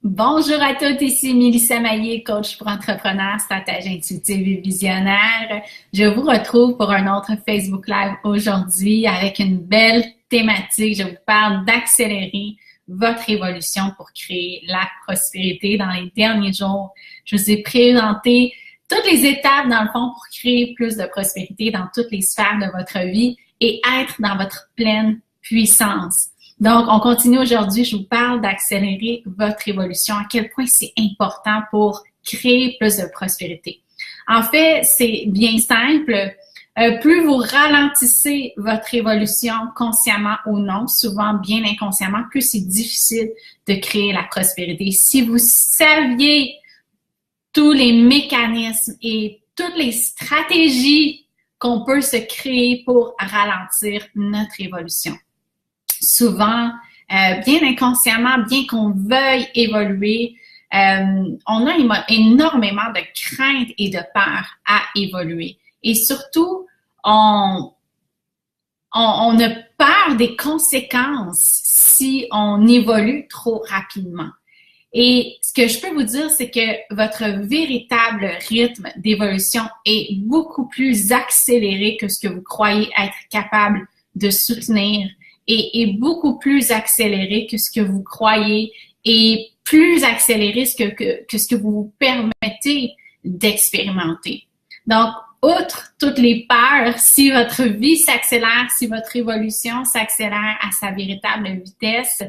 Bonjour à toutes, ici Mélissa Maillé, coach pour entrepreneurs, stratège intuitive et visionnaire. Je vous retrouve pour un autre Facebook Live aujourd'hui avec une belle thématique. Je vous parle d'accélérer votre évolution pour créer la prospérité. Dans les derniers jours, je vous ai présenté toutes les étapes, dans le fond, pour créer plus de prospérité dans toutes les sphères de votre vie et être dans votre pleine puissance. Donc, on continue aujourd'hui. Je vous parle d'accélérer votre évolution, à quel point c'est important pour créer plus de prospérité. En fait, c'est bien simple. Plus vous ralentissez votre évolution consciemment ou non, souvent bien inconsciemment, plus c'est difficile de créer la prospérité. Si vous saviez tous les mécanismes et toutes les stratégies qu'on peut se créer pour ralentir notre évolution. Souvent, bien inconsciemment, bien qu'on veuille évoluer, on a énormément de crainte et de peur à évoluer. Et surtout, on a peur des conséquences si on évolue trop rapidement. Et ce que je peux vous dire, c'est que votre véritable rythme d'évolution est beaucoup plus accéléré que ce que vous croyez être capable de soutenir et est beaucoup plus accéléré que ce que vous croyez et plus accéléré que ce que vous vous permettez d'expérimenter. Donc, outre toutes les peurs, si votre vie s'accélère, si votre évolution s'accélère à sa véritable vitesse,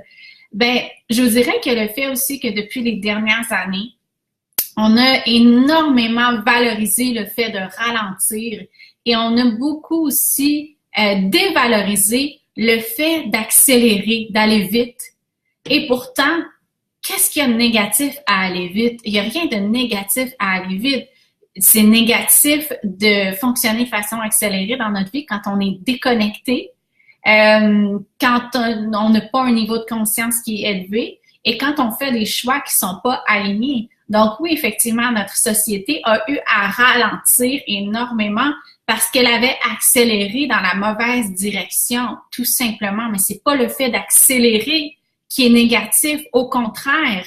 ben, je vous dirais que le fait aussi que depuis les dernières années, on a énormément valorisé le fait de ralentir et on a beaucoup aussi dévalorisé le fait d'accélérer, d'aller vite. Et pourtant, qu'est-ce qu'il y a de négatif à aller vite? Il n'y a rien de négatif à aller vite. C'est négatif de fonctionner de façon accélérée dans notre vie quand on est déconnecté, quand on n'a pas un niveau de conscience qui est élevé et quand on fait des choix qui sont pas alignés. Donc oui, effectivement, notre société a eu à ralentir énormément parce qu'elle avait accéléré dans la mauvaise direction, tout simplement. Mais c'est pas le fait d'accélérer qui est négatif. Au contraire,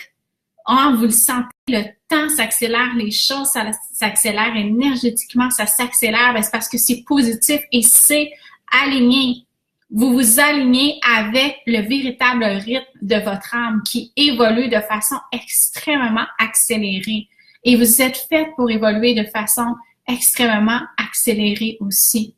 vous le sentez, le temps s'accélère, les choses s'accélèrent énergétiquement, ça s'accélère, c'est parce que c'est positif et c'est aligné. Vous vous alignez avec le véritable rythme de votre âme qui évolue de façon extrêmement accélérée. Et vous êtes fait pour évoluer de façon extrêmement accélérée aussi.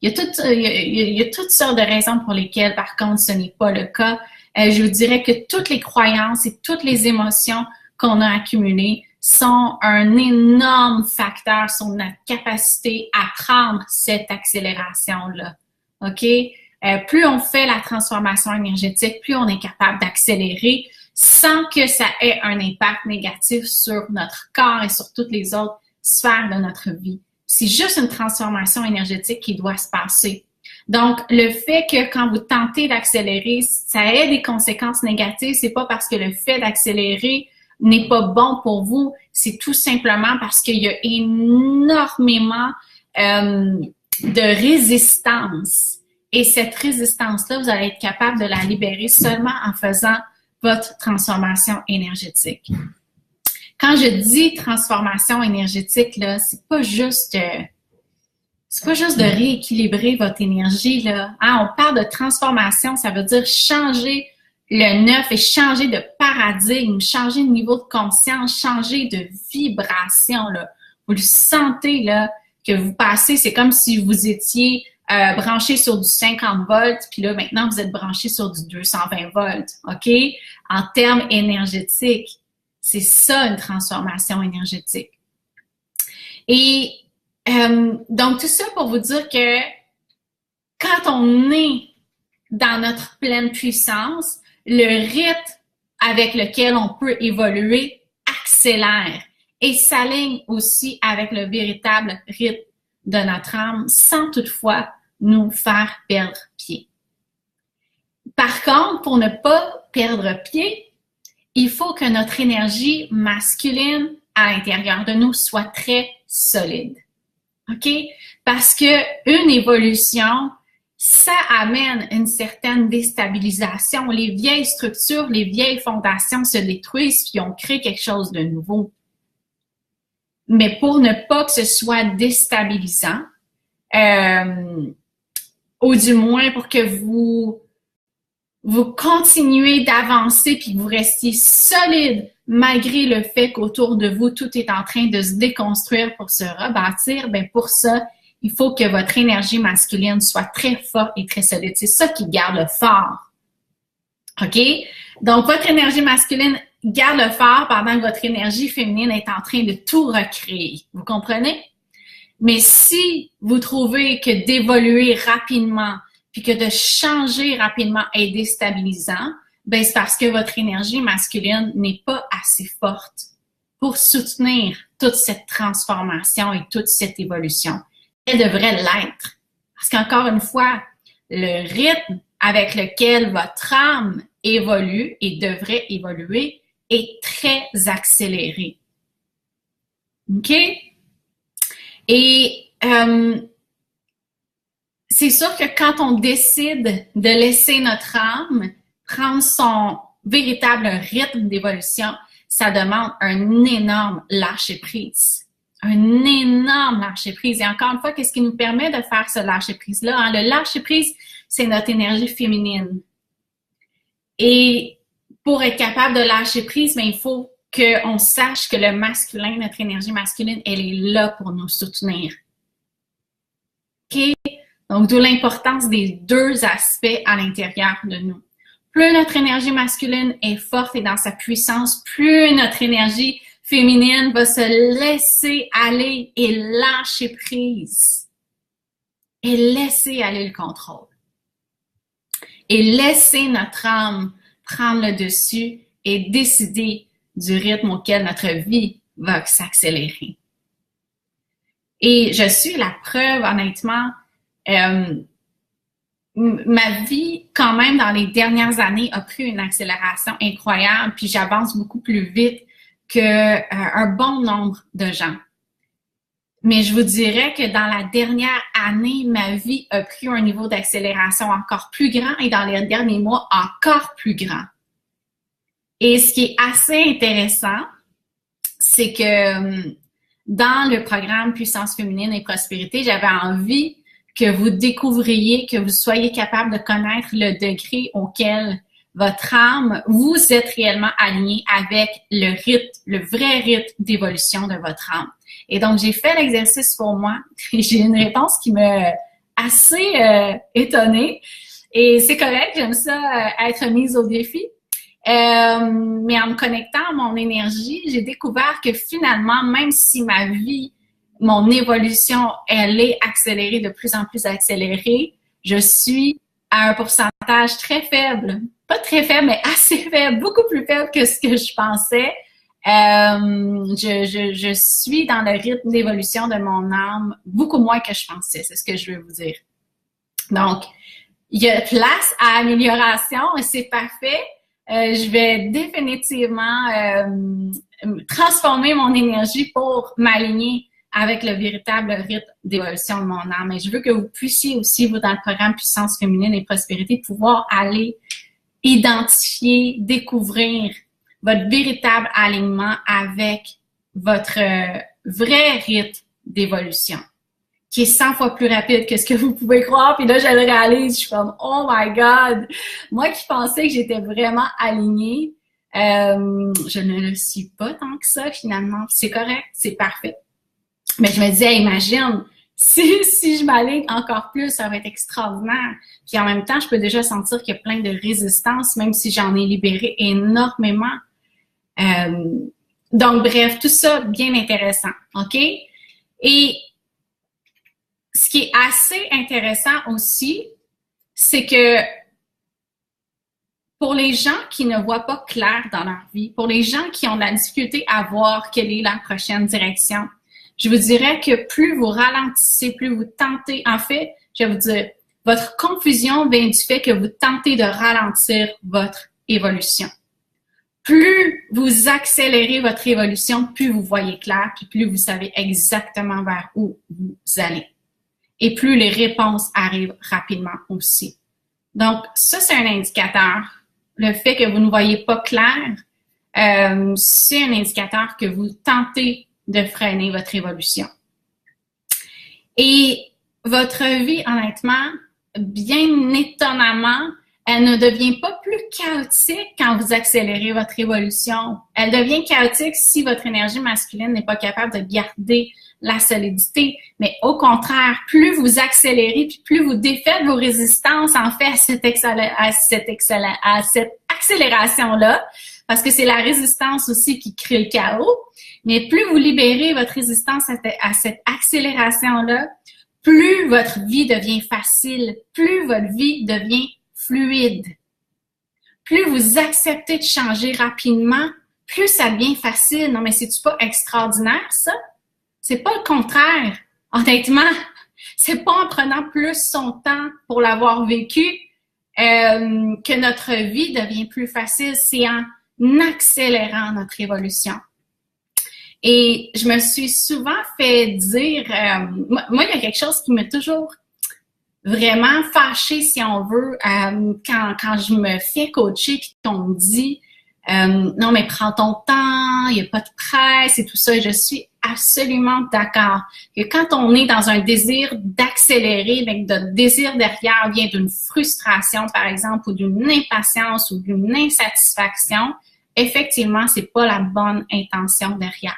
Il y a toutes sortes de raisons pour lesquelles, par contre, ce n'est pas le cas. Je vous dirais que toutes les croyances et toutes les émotions qu'on a accumulées sont un énorme facteur sur notre capacité à prendre cette accélération-là. OK? Plus on fait la transformation énergétique, plus on est capable d'accélérer sans que ça ait un impact négatif sur notre corps et sur toutes les autres sphères de notre vie. C'est juste une transformation énergétique qui doit se passer. Donc, le fait que quand vous tentez d'accélérer, ça ait des conséquences négatives, c'est pas parce que le fait d'accélérer n'est pas bon pour vous, c'est tout simplement parce qu'il y a énormément de résistance. Et cette résistance-là, vous allez être capable de la libérer seulement en faisant votre transformation énergétique. Quand je dis transformation énergétique, là, c'est pas juste de rééquilibrer votre énergie, là. On parle de transformation, ça veut dire changer le neuf et changer de paradigme, changer de niveau de conscience, changer de vibration, là. Vous le sentez, là, que vous passez, c'est comme si vous étiez branché sur du 50 volts, puis là, maintenant, vous êtes branché sur du 220 volts, OK? En termes énergétiques, c'est ça, une transformation énergétique. Et donc, tout ça pour vous dire que quand on est dans notre pleine puissance, le rythme avec lequel on peut évoluer accélère et s'aligne aussi avec le véritable rythme de notre âme sans toutefois nous faire perdre pied. Par contre, pour ne pas perdre pied, il faut que notre énergie masculine à l'intérieur de nous soit très solide. OK? Parce que une évolution, ça amène une certaine déstabilisation. Les vieilles structures, les vieilles fondations se détruisent puis on crée quelque chose de nouveau. Mais pour ne pas que ce soit déstabilisant, ou du moins pour que vous continuez d'avancer puis que vous restiez solide malgré le fait qu'autour de vous, tout est en train de se déconstruire pour se rebâtir, ben pour ça, il faut que votre énergie masculine soit très forte et très solide. C'est ça qui garde le fort. OK? Donc, votre énergie masculine garde le fort pendant que votre énergie féminine est en train de tout recréer. Vous comprenez? Mais si vous trouvez que d'évoluer rapidement puis que de changer rapidement est déstabilisant, ben c'est parce que votre énergie masculine n'est pas assez forte pour soutenir toute cette transformation et toute cette évolution. Elle devrait l'être. Parce qu'encore une fois, le rythme avec lequel votre âme évolue et devrait évoluer est très accéléré. OK? Et c'est sûr que quand on décide de laisser notre âme prendre son véritable rythme d'évolution, ça demande un énorme lâcher-prise. Un énorme lâcher-prise. Et encore une fois, qu'est-ce qui nous permet de faire ce lâcher-prise-là? Hein? Le lâcher-prise, c'est notre énergie féminine. Et pour être capable de lâcher prise, mais il faut qu'on sache que le masculin, notre énergie masculine, elle est là pour nous soutenir. OK? Donc, d'où l'importance des deux aspects à l'intérieur de nous. Plus notre énergie masculine est forte et dans sa puissance, plus notre énergie féminine va se laisser aller et lâcher prise. Et laisser aller le contrôle. Et laisser notre âme prendre le dessus et décider du rythme auquel notre vie va s'accélérer. Et je suis la preuve, honnêtement, ma vie, quand même, dans les dernières années, a pris une accélération incroyable, puis j'avance beaucoup plus vite qu'un bon nombre de gens. Mais je vous dirais que dans la dernière année, ma vie a pris un niveau d'accélération encore plus grand et dans les derniers mois, encore plus grand. Et ce qui est assez intéressant, c'est que dans le programme Puissance féminine et prospérité, j'avais envie que vous découvriez, que vous soyez capable de connaître le degré auquel votre âme, vous êtes réellement aligné avec le rythme, le vrai rythme d'évolution de votre âme. Et donc, j'ai fait l'exercice pour moi et j'ai une réponse qui m'a assez étonnée. Et c'est correct, j'aime ça être mise au défi. Mais en me connectant à mon énergie, j'ai découvert que finalement, même si ma vie, mon évolution, elle est accélérée, de plus en plus accélérée, je suis à un pourcentage très faible. Pas très faible, mais assez faible, beaucoup plus faible que ce que je pensais. Je suis dans le rythme d'évolution de mon âme beaucoup moins que je pensais, c'est ce que je veux vous dire. Donc, il y a place à amélioration et c'est parfait. Je vais définitivement transformer mon énergie pour m'aligner avec le véritable rythme d'évolution de mon âme. Et je veux que vous puissiez aussi, vous, dans le programme Puissance féminine et prospérité, pouvoir aller identifier, découvrir votre véritable alignement avec votre vrai rythme d'évolution, qui est 100 fois plus rapide que ce que vous pouvez croire. Puis là, je le réalise, je suis comme « Oh my God! » Moi qui pensais que j'étais vraiment alignée, je ne le suis pas tant que ça, finalement. C'est correct, c'est parfait. Mais je me disais, imagine, si je m'aligne encore plus, ça va être extraordinaire. Puis en même temps, je peux déjà sentir qu'il y a plein de résistance, même si j'en ai libéré énormément. Donc, bref, tout ça, bien intéressant, OK? Et ce qui est assez intéressant aussi, c'est que pour les gens qui ne voient pas clair dans leur vie, pour les gens qui ont de la difficulté à voir quelle est la prochaine direction, je vous dirais que plus vous ralentissez, plus vous tentez, en fait, je vais vous dire, votre confusion vient du fait que vous tentez de ralentir votre évolution. Plus vous accélérez votre évolution, plus vous voyez clair, puis plus vous savez exactement vers où vous allez. et plus les réponses arrivent rapidement aussi. Donc, ça, c'est un indicateur. Le fait que vous ne voyez pas clair, c'est un indicateur que vous tentez de freiner votre évolution. Et votre vie, honnêtement, bien étonnamment, elle ne devient pas plus chaotique quand vous accélérez votre évolution. Elle devient chaotique si votre énergie masculine n'est pas capable de garder la solidité. Mais au contraire, plus vous accélérez, puis plus vous défaites vos résistances, en fait, à cette accélération-là, parce que c'est la résistance aussi qui crée le chaos, mais plus vous libérez votre résistance à cette accélération-là, plus votre vie devient facile, plus votre vie devient fluide. Plus vous acceptez de changer rapidement, plus ça devient facile. Non, mais c'est-tu pas extraordinaire, ça? C'est pas le contraire. Honnêtement, c'est pas en prenant plus son temps pour l'avoir vécu que notre vie devient plus facile. C'est en accélérant notre évolution. Et je me suis souvent fait dire, moi, il y a quelque chose qui m'a toujours vraiment fâchée, si on veut, quand je me fais coacher puis qu'on me dit non, mais prends ton temps, il n'y a pas de presse et tout ça. Je suis absolument d'accord que quand on est dans un désir d'accélérer, ben, notre désir derrière vient d'une frustration, par exemple, ou d'une impatience ou d'une insatisfaction, effectivement, c'est pas la bonne intention derrière.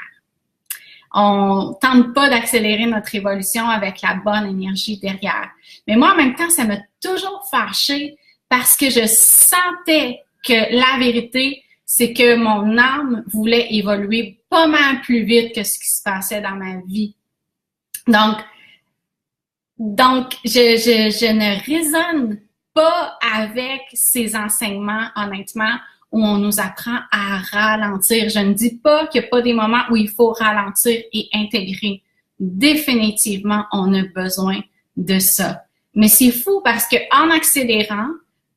On tente pas d'accélérer notre évolution avec la bonne énergie derrière. Mais moi, en même temps, ça m'a toujours fâchée parce que je sentais que la vérité, c'est que mon âme voulait évoluer pas mal plus vite que ce qui se passait dans ma vie. Donc je ne raisonne pas avec ces enseignements, honnêtement, où on nous apprend à ralentir. Je ne dis pas qu'il n'y a pas des moments où il faut ralentir et intégrer. Définitivement, on a besoin de ça. Mais c'est fou parce que en accélérant,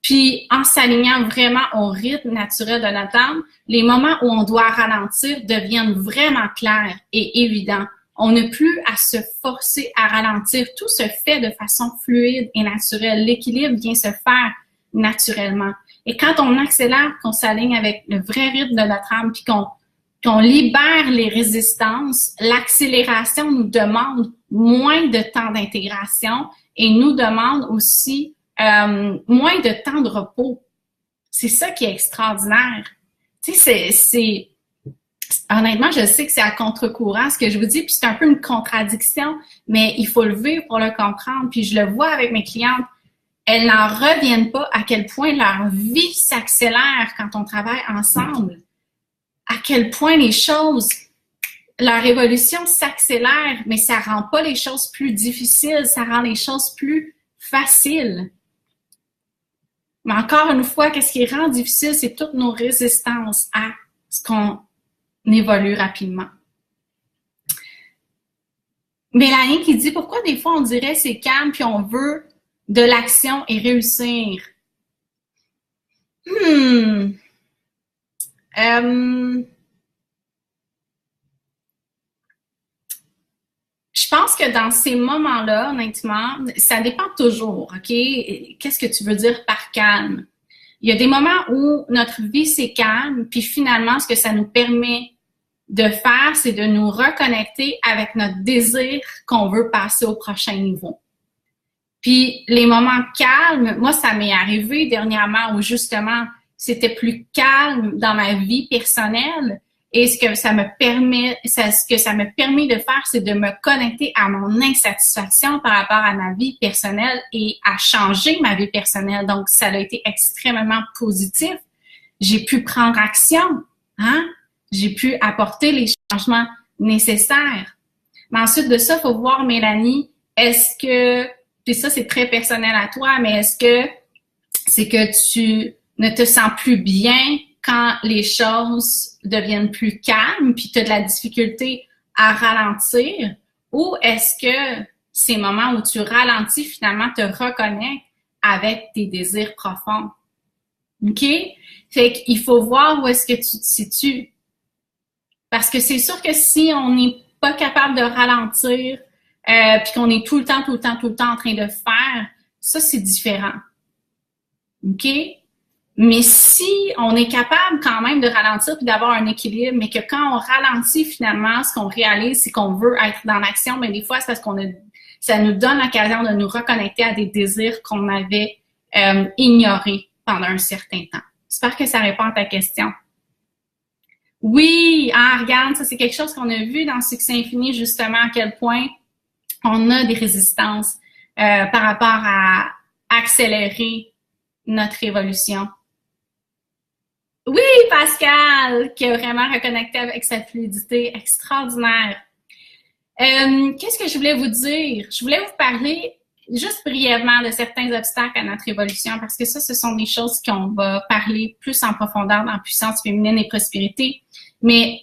puis en s'alignant vraiment au rythme naturel de notre âme, les moments où on doit ralentir deviennent vraiment clairs et évidents. On n'a plus à se forcer à ralentir. Tout se fait de façon fluide et naturelle. L'équilibre vient se faire naturellement. Et quand on accélère, qu'on s'aligne avec le vrai rythme de notre âme, puis qu'on libère les résistances, l'accélération nous demande moins de temps d'intégration et nous demande aussi moins de temps de repos. C'est ça qui est extraordinaire. Tu sais, honnêtement, je sais que c'est à contre-courant ce que je vous dis, puis c'est un peu une contradiction, mais il faut le vivre pour le comprendre. Puis je le vois avec mes clientes, elles n'en reviennent pas à quel point leur vie s'accélère quand on travaille ensemble. À quel point les choses, leur évolution s'accélère, mais ça rend pas les choses plus difficiles, ça rend les choses plus faciles. Mais encore une fois, qu'est-ce qui rend difficile, c'est toutes nos résistances à ce qu'on évolue rapidement. Mélanie qui dit, pourquoi des fois on dirait c'est calme puis on veut de l'action et réussir? Je pense que dans ces moments-là, honnêtement, ça dépend toujours, OK? Qu'est-ce que tu veux dire par calme? Il y a des moments où notre vie, c'est calme, puis finalement, ce que ça nous permet de faire, c'est de nous reconnecter avec notre désir qu'on veut passer au prochain niveau. Puis les moments calmes, moi, ça m'est arrivé dernièrement où justement, c'était plus calme dans ma vie personnelle. Et ce que ça me permet de faire, c'est de me connecter à mon insatisfaction par rapport à ma vie personnelle et à changer ma vie personnelle. Donc, ça a été extrêmement positif. J'ai pu prendre action, hein? J'ai pu apporter les changements nécessaires. Mais ensuite de ça, il faut voir, Mélanie, est-ce que, puis ça, c'est très personnel à toi, mais est-ce que c'est que tu ne te sens plus bien quand les choses deviennent plus calmes, puis tu as de la difficulté à ralentir, ou est-ce que ces moments où tu ralentis, finalement, te reconnectes avec tes désirs profonds? OK? Fait qu'il faut voir où est-ce que tu te situes. Parce que c'est sûr que si on n'est pas capable de ralentir, puis qu'on est tout le temps en train de faire, ça, c'est différent. OK? Mais si on est capable quand même de ralentir puis d'avoir un équilibre, mais que quand on ralentit finalement, ce qu'on réalise, c'est qu'on veut être dans l'action, mais des fois, c'est parce ça nous donne l'occasion de nous reconnecter à des désirs qu'on avait ignorés pendant un certain temps. J'espère que ça répond à ta question. Oui, regarde, ça c'est quelque chose qu'on a vu dans Succès Infini, justement, à quel point on a des résistances par rapport à accélérer notre évolution. Oui, Pascal, qui a vraiment reconnecté avec sa fluidité extraordinaire. Qu'est-ce que je voulais vous dire? Je voulais vous parler juste brièvement de certains obstacles à notre évolution, parce que ça, ce sont des choses qu'on va parler plus en profondeur dans Puissance féminine et prospérité. Mais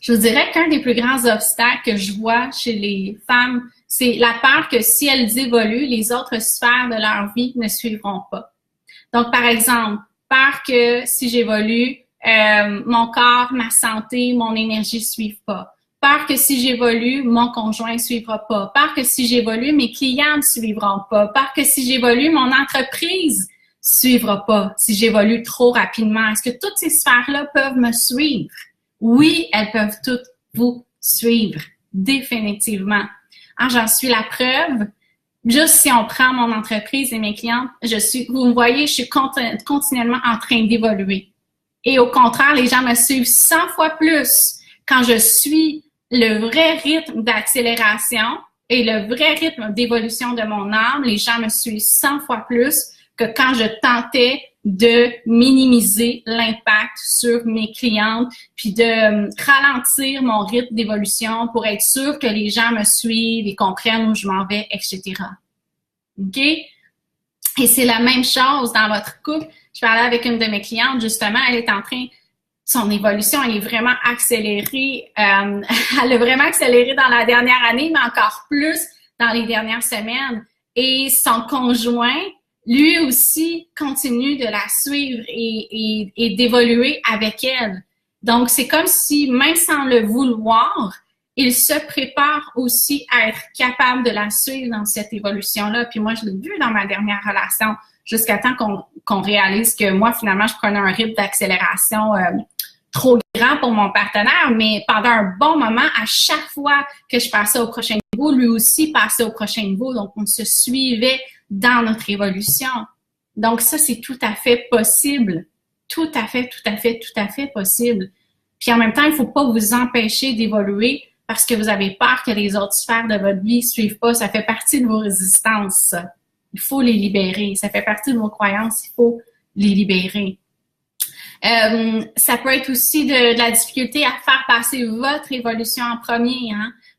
je vous dirais qu'un des plus grands obstacles que je vois chez les femmes, c'est la peur que si elles évoluent, les autres sphères de leur vie ne suivront pas. Donc, par exemple, peur que si j'évolue, mon corps, ma santé, mon énergie ne suivent pas. Peur que si j'évolue, mon conjoint ne suivra pas. Peur que si j'évolue, mes clients ne suivront pas. Peur que si j'évolue, mon entreprise ne suivra pas si j'évolue trop rapidement. Est-ce que toutes ces sphères-là peuvent me suivre? Oui, elles peuvent toutes vous suivre, définitivement. J'en suis la preuve. Juste si on prend mon entreprise et mes clientes, vous me voyez, je suis continuellement en train d'évoluer. Et au contraire, les gens me suivent 100 fois plus quand je suis le vrai rythme d'accélération et le vrai rythme d'évolution de mon âme. Les gens me suivent 100 fois plus que quand je tentais de minimiser l'impact sur mes clientes, puis de ralentir mon rythme d'évolution pour être sûr que les gens me suivent et comprennent où je m'en vais, etc. OK? Et c'est la même chose dans votre couple. Je parlais avec une de mes clientes, justement, elle est en train, son évolution, elle est vraiment accélérée. Elle a vraiment accéléré dans la dernière année, mais encore plus dans les dernières semaines. Et son conjoint, lui aussi, continue de la suivre et d'évoluer avec elle. Donc, c'est comme si, même sans le vouloir, il se prépare aussi à être capable de la suivre dans cette évolution-là. Puis moi, je l'ai vu dans ma dernière relation, jusqu'à temps qu'on réalise que moi, finalement, je prenais un rythme d'accélération trop grand pour mon partenaire, mais pendant un bon moment, à chaque fois que je passais au prochain niveau, lui aussi passait au prochain niveau. Donc, on se suivait dans notre évolution. Donc, ça, c'est tout à fait possible. Tout à fait possible. Puis en même temps, il ne faut pas vous empêcher d'évoluer parce que vous avez peur que les autres sphères de votre vie ne suivent pas. Ça fait partie de vos résistances. Il faut les libérer. Ça fait partie de vos croyances. Il faut les libérer. Ça peut être aussi de la difficulté à faire passer votre évolution en premier.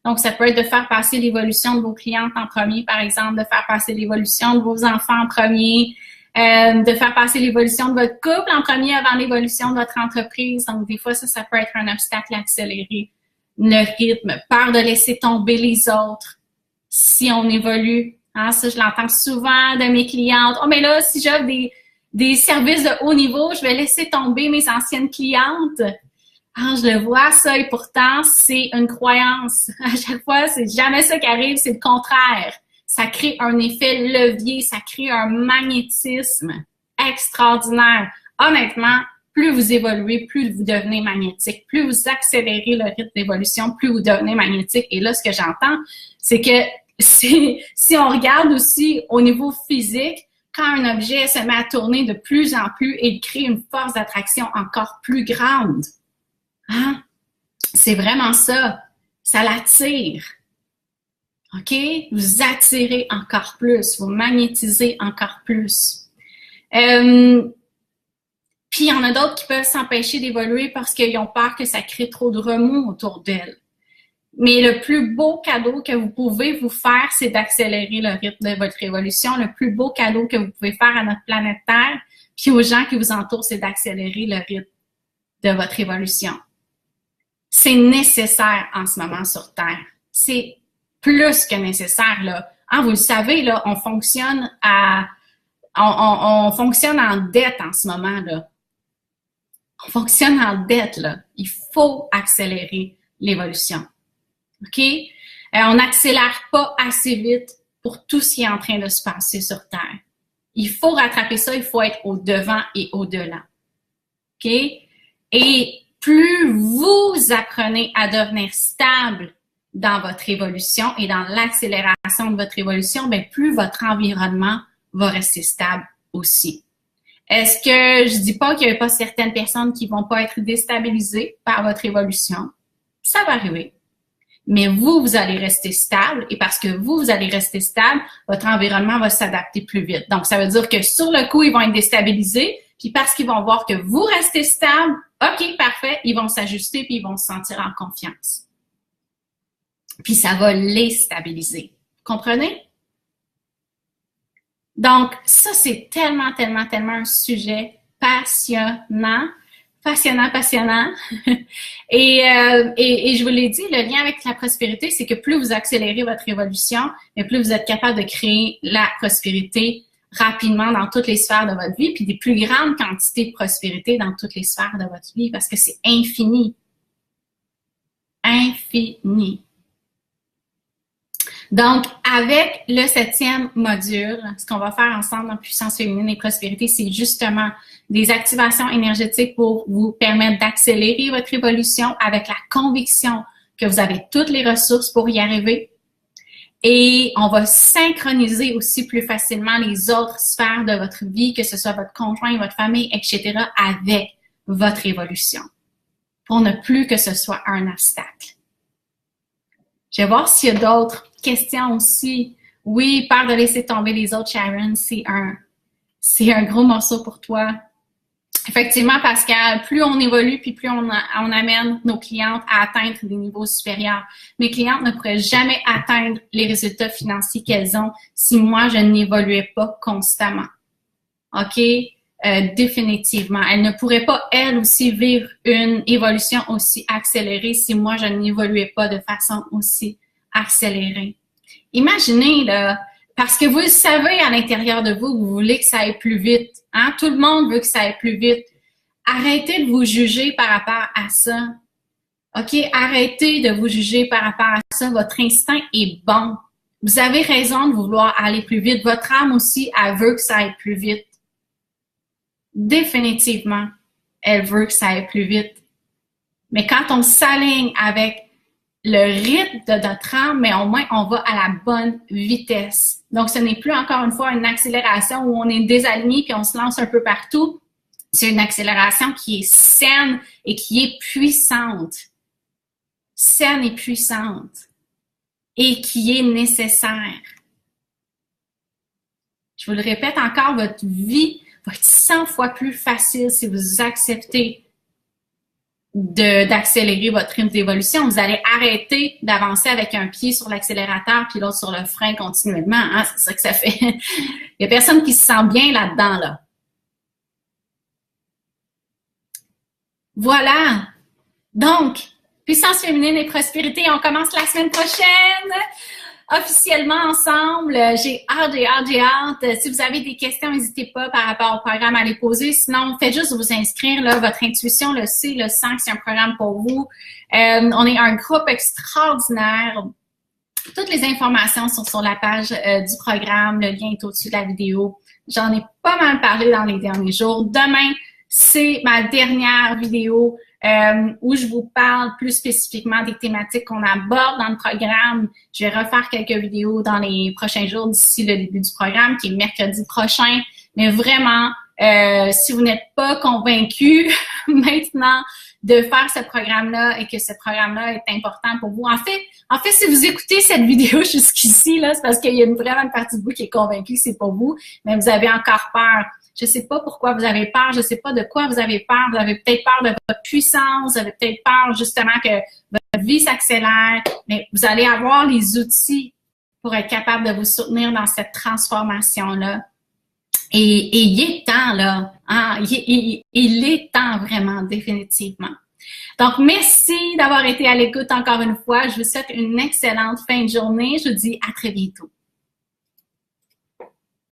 Donc, ça peut être de faire passer l'évolution de vos clientes en premier, par exemple, de faire passer l'évolution de vos enfants en premier, de faire passer l'évolution de votre couple en premier avant l'évolution de votre entreprise. Donc, des fois, ça peut être un obstacle à accélérer le rythme. Peur de laisser tomber les autres si on évolue. Ça, je l'entends souvent de mes clientes. « Oh, mais là, si j'offre des services de haut niveau, je vais laisser tomber mes anciennes clientes. » Je le vois, ça, et pourtant, c'est une croyance. À chaque fois, c'est jamais ça qui arrive, c'est le contraire. Ça crée un effet levier, ça crée un magnétisme extraordinaire. Honnêtement, plus vous évoluez, plus vous devenez magnétique. Plus vous accélérez le rythme d'évolution, plus vous devenez magnétique. Et là, ce que j'entends, c'est que si on regarde aussi au niveau physique, quand un objet se met à tourner de plus en plus, il crée une force d'attraction encore plus grande. C'est vraiment ça. Ça l'attire. OK? Vous attirez encore plus. Vous magnétisez encore plus. Puis, il y en a d'autres qui peuvent s'empêcher d'évoluer parce qu'ils ont peur que ça crée trop de remous autour d'elles. Mais le plus beau cadeau que vous pouvez vous faire, c'est d'accélérer le rythme de votre évolution. Le plus beau cadeau que vous pouvez faire à notre planète Terre, puis aux gens qui vous entourent, c'est d'accélérer le rythme de votre évolution. C'est nécessaire en ce moment sur Terre. C'est plus que nécessaire, là. Vous le savez, là, on fonctionne on fonctionne en dette en ce moment, là. On fonctionne en dette, là. Il faut accélérer l'évolution. OK? On n'accélère pas assez vite pour tout ce qui est en train de se passer sur Terre. Il faut rattraper ça, il faut être au devant et au-delà. OK? Et plus vous apprenez à devenir stable dans votre évolution et dans l'accélération de votre évolution, bien, plus votre environnement va rester stable aussi. Est-ce que je dis pas qu'il n'y a pas certaines personnes qui vont pas être déstabilisées par votre évolution? Ça va arriver. Mais vous allez rester stable et parce que vous allez rester stable, votre environnement va s'adapter plus vite. Donc, ça veut dire que sur le coup, ils vont être déstabilisés, puis parce qu'ils vont voir que vous restez stable, OK, parfait, ils vont s'ajuster puis ils vont se sentir en confiance. Puis ça va les stabiliser. Comprenez? Donc, ça, c'est tellement un sujet passionnant. Passionnant. Et je vous l'ai dit, le lien avec la prospérité, c'est que plus vous accélérez votre évolution, et plus vous êtes capable de créer la prospérité rapidement dans toutes les sphères de votre vie, puis des plus grandes quantités de prospérité dans toutes les sphères de votre vie, parce que c'est infini. Infini. Donc, avec le 7e module, ce qu'on va faire ensemble dans Puissance féminine et prospérité, c'est justement des activations énergétiques pour vous permettre d'accélérer votre évolution avec la conviction que vous avez toutes les ressources pour y arriver. Et on va synchroniser aussi plus facilement les autres sphères de votre vie, que ce soit votre conjoint, votre famille, etc., avec votre évolution, pour ne plus que ce soit un obstacle. Je vais voir s'il y a d'autres questions aussi. Oui, peur de laisser tomber les autres, Sharon, c'est un gros morceau pour toi. Effectivement, Pascal, plus on évolue, puis plus on amène nos clientes à atteindre des niveaux supérieurs. Mes clientes ne pourraient jamais atteindre les résultats financiers qu'elles ont si moi, je n'évoluais pas constamment. OK? Définitivement. Elles ne pourraient pas, elles aussi, vivre une évolution aussi accélérée si moi, je n'évoluais pas de façon aussi accélérée. Imaginez, là, parce que vous le savez à l'intérieur de vous, vous voulez que ça aille plus vite. Hein? Tout le monde veut que ça aille plus vite. Arrêtez de vous juger par rapport à ça. OK? Arrêtez de vous juger par rapport à ça. Votre instinct est bon. Vous avez raison de vouloir aller plus vite. Votre âme aussi, elle veut que ça aille plus vite. Définitivement, elle veut que ça aille plus vite. Mais quand on s'aligne avec le rythme de notre âme, mais au moins, on va à la bonne vitesse. Donc, ce n'est plus encore une fois une accélération où on est désaligné puis on se lance un peu partout. C'est une accélération qui est saine et qui est puissante. Saine et puissante. Et qui est nécessaire. Je vous le répète encore, votre vie va être 100 fois plus facile si vous acceptez d'accélérer votre rythme d'évolution. Vous allez arrêter d'avancer avec un pied sur l'accélérateur puis l'autre sur le frein continuellement. Hein? C'est ça que ça fait. Il n'y a personne qui se sent bien là-dedans, là. Voilà. Donc, puissance féminine et prospérité, on commence la semaine prochaine. Officiellement ensemble. J'ai hâte. Si vous avez des questions, n'hésitez pas par rapport au programme à les poser. Sinon, faites juste vous inscrire. Là, votre intuition le sait, le sent que c'est un programme pour vous. On est un groupe extraordinaire. Toutes les informations sont sur la page du programme. Le lien est au-dessus de la vidéo. J'en ai pas mal parlé dans les derniers jours. Demain, c'est ma dernière vidéo où je vous parle plus spécifiquement des thématiques qu'on aborde dans le programme. Je vais refaire quelques vidéos dans les prochains jours d'ici le début du programme, qui est mercredi prochain. Mais vraiment, si vous n'êtes pas convaincu maintenant de faire ce programme-là et que ce programme-là est important pour vous. En fait, si vous écoutez cette vidéo jusqu'ici, là, c'est parce qu'il y a une vraiment partie de vous qui est convaincue que c'est pour vous, mais vous avez encore peur. Je ne sais pas pourquoi vous avez peur, je ne sais pas de quoi vous avez peur. Vous avez peut-être peur de votre puissance, vous avez peut-être peur justement que votre vie s'accélère, mais vous allez avoir les outils pour être capable de vous soutenir dans cette transformation-là. Et il est temps, là. Hein? Il est temps vraiment, définitivement. Donc, merci d'avoir été à l'écoute encore une fois. Je vous souhaite une excellente fin de journée. Je vous dis à très bientôt.